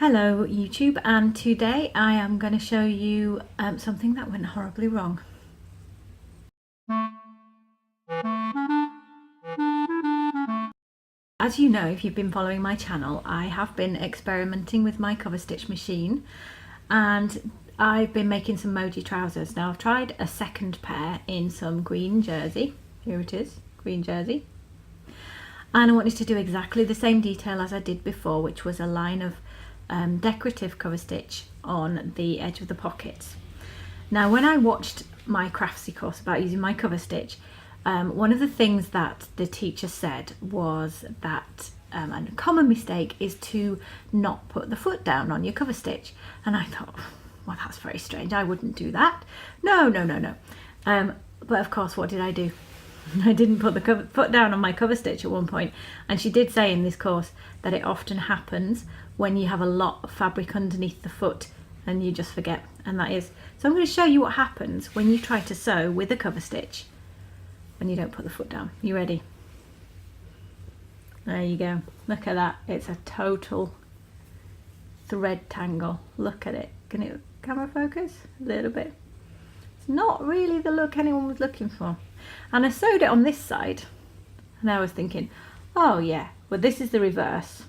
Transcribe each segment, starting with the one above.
Hello YouTube, and today I am going to show you something that went horribly wrong. As you know, if you've been following my channel, I have been experimenting with my cover stitch machine and I've been making some Moji trousers. Now I've tried a second pair in some green jersey. Here it is, green jersey. And I wanted to do exactly the same detail as I did before, which was a line of decorative cover stitch on the edge of the pockets. Now when I watched my Craftsy course about using my cover stitch, one of the things that the teacher said was that a common mistake is to not put the foot down on your cover stitch. And I thought, well, that's very strange, I wouldn't do that. No. But of course, what did I do? I didn't put the foot down on my cover stitch at one point, and she did say in this course that it often happens when you have a lot of fabric underneath the foot and you just forget, and that is. So I'm going to show you what happens when you try to sew with a cover stitch when you don't put the foot down. You ready? There you go, look at that, it's a total thread tangle. Look at it. Can it camera focus a little bit? It's not really the look anyone was looking for. And I sewed it on this side and I was thinking, oh yeah, well this is the reverse.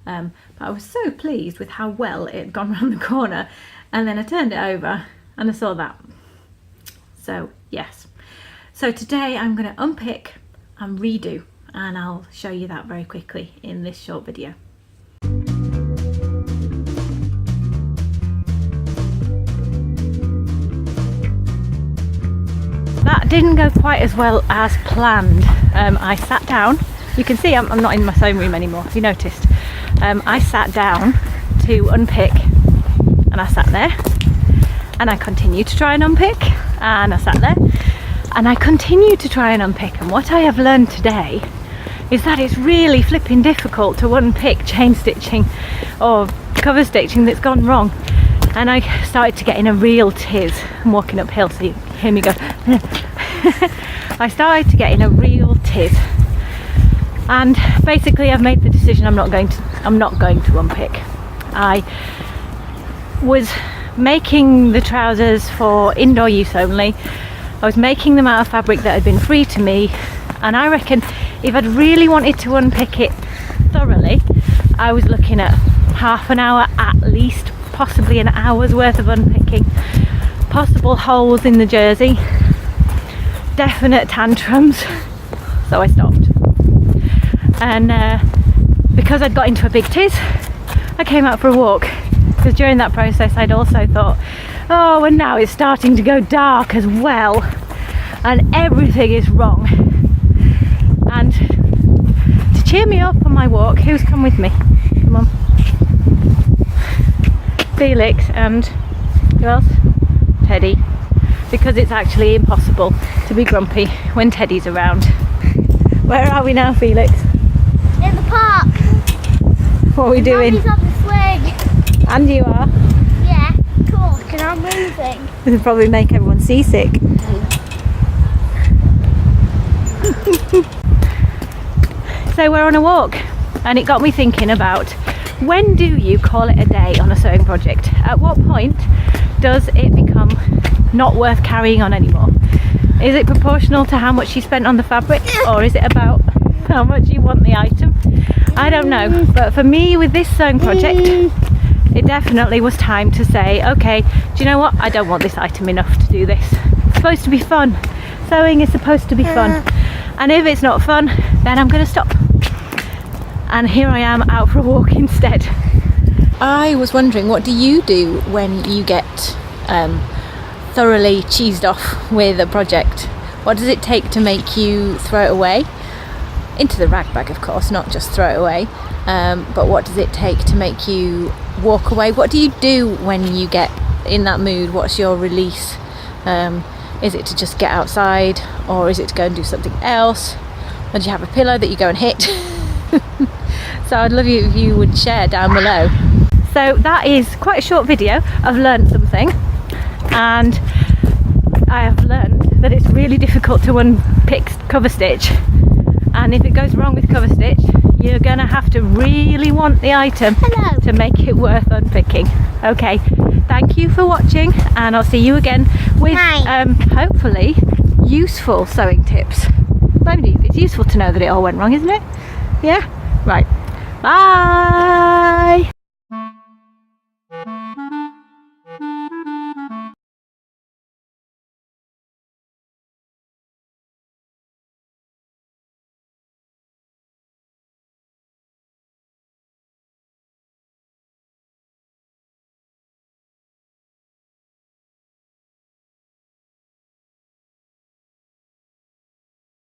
But I was so pleased with how well it had gone around the corner, and then I turned it over and I saw that. So yes, so today I'm going to unpick and redo, and I'll show you that very quickly in this short video. That didn't go quite as well as planned. I sat down, you can see I'm not in my sewing room anymore, if you noticed. I sat down to unpick and I sat there and I continued to try and unpick and I sat there and I continued to try and unpick, and what I have learned today is that it's really flipping difficult to unpick chain stitching or cover stitching that's gone wrong. And I started to get in a real tiz. I'm walking uphill so you hear me go. I started to get in a real tiz, and basically I've made the decision I'm not going to unpick. I was making the trousers for indoor use only. I was making them out of fabric that had been free to me, and I reckon if I'd really wanted to unpick it thoroughly, I was looking at half an hour at least, possibly an hour's worth of unpicking. Possible holes in the jersey, definite tantrums, so I stopped. And because I'd got into a big tiz, I came out for a walk, because during that process I'd also thought, oh, and now it's starting to go dark as well and everything is wrong. And to cheer me up on my walk, who's come with me? Come on. Felix and who else? Teddy, because it's actually impossible to be grumpy when Teddy's around. Where are we now, Felix? In the park. What are we doing? Mommy's on the swing. And you are? Yeah, cool, and I'm moving. This will probably make everyone seasick. So we're on a walk, and it got me thinking about, when do you call it a day on a sewing project? At what point does it become not worth carrying on anymore? Is it proportional to how much you spent on the fabric, or is it about how much you want the item? I don't know, but for me with this sewing project, it definitely was time to say, okay, do you know what, I don't want this item enough to do this. It's supposed to be fun. Sewing is supposed to be fun, and if it's not fun, then I'm going to stop. And here I am out for a walk instead. I was wondering, what do you do when you get thoroughly cheesed off with a project? What does it take to make you throw it away? Into the rag bag, of course, not just throw it away. But what does it take to make you walk away? What do you do when you get in that mood? What's your release? Is it to just get outside, or is it to go and do something else? Or do you have a pillow that you go and hit? So I'd love you if you would share down below. So that is quite a short video. I've learned something, and I have learned that it's really difficult to unpick cover stitch, and if it goes wrong with cover stitch, You're gonna have to really want the item Hello. to make it worth unpicking. Okay, thank you for watching, and I'll see you again with Bye. hopefully useful sewing tips. Maybe it's useful to know that it all went wrong, isn't it? Yeah? Right. Bye!